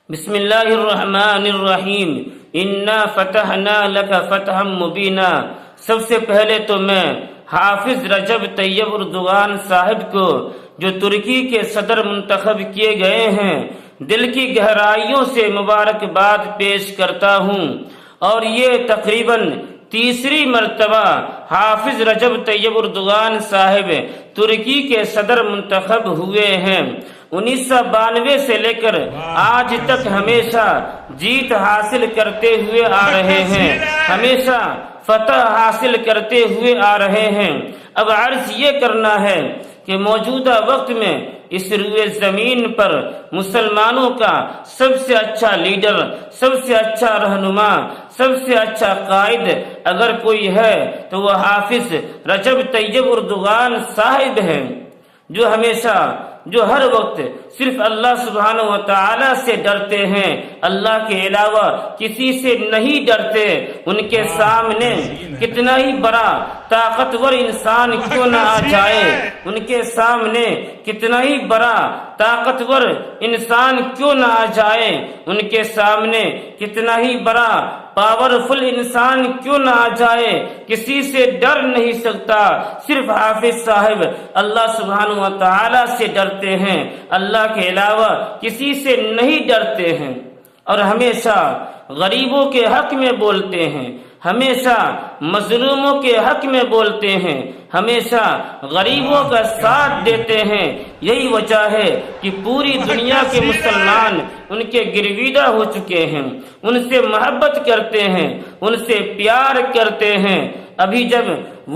بسم اللہ الرحمن الرحیم انا فتحنا لک فتحا مبینا۔ سب سے پہلے تو میں حافظ رجب طیب اردگان صاحب کو، جو ترکی کے صدر منتخب کیے گئے ہیں، دل کی گہرائیوں سے مبارکباد پیش کرتا ہوں۔ اور یہ تقریباً تیسری مرتبہ حافظ رجب طیب اردگان صاحب ترکی کے صدر منتخب ہوئے ہیں۔ 1992 سے لے کر آج تک ہمیشہ جیت حاصل کرتے ہوئے آ رہے ہیں، ہمیشہ فتح حاصل کرتے ہوئے آ رہے ہیں۔ اب عرض یہ کرنا ہے کہ موجودہ وقت میں اس روئے زمین پر مسلمانوں کا سب سے اچھا لیڈر، سب سے اچھا رہنما، سب سے اچھا قائد اگر کوئی ہے تو وہ حافظ رجب طیب اردگان صاحب ہیں، جو ہمیشہ، جو ہر وقت صرف اللہ سبحانہ و تعالی سے ڈرتے ہیں، اللہ کے علاوہ کسی سے نہیں ڈرتے۔ ان کے سامنے کتنا ہی بڑا طاقتور انسان کیوں نہ آ جائے، ان کے سامنے کتنا ہی بڑا طاقتور انسان کیوں نہ آ جائے، ان کے سامنے کتنا ہی بڑا پاورفل انسان کیوں نہ آ جائے، کسی سے ڈر نہیں سکتا۔ صرف حافظ صاحب اللہ سبحانہ و تعالی سے ڈرتے ہیں، اللہ کے علاوہ کسی سے نہیں ڈرتے ہیں، اور ہمیشہ غریبوں کے حق میں بولتے ہیں، ہمیشہ مظلوموں کے حق میں بولتے ہیں، ہمیشہ غریبوں کا ساتھ دیتے ہیں۔ یہی وجہ ہے کہ پوری دنیا کے مسلمان ان کے گرویدہ ہو چکے ہیں، ان سے محبت کرتے ہیں، ان سے پیار کرتے ہیں۔ ابھی جب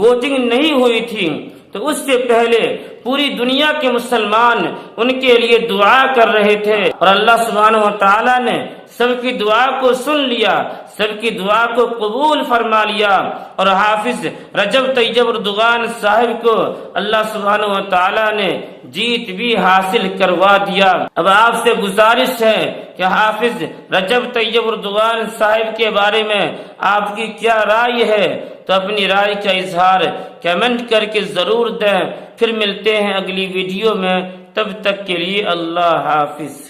ووٹنگ نہیں ہوئی تھی تو اس سے پہلے پوری دنیا کے مسلمان ان کے لیے دعا کر رہے تھے، اور اللہ سبحانہ و تعالی نے سب کی دعا کو سن لیا، سب کی دعا کو قبول فرما لیا، اور حافظ رجب طیب اردگان صاحب کو اللہ سبحانہ و تعالی نے جیت بھی حاصل کروا دیا۔ اب آپ سے گزارش ہے کہ حافظ رجب طیب اردگان صاحب کے بارے میں آپ کی کیا رائے ہے، تو اپنی رائے کا اظہار کمنٹ کر کے ضرور دیں۔ پھر ملتے ہیں اگلی ویڈیو میں، تب تک کے لیے اللہ حافظ۔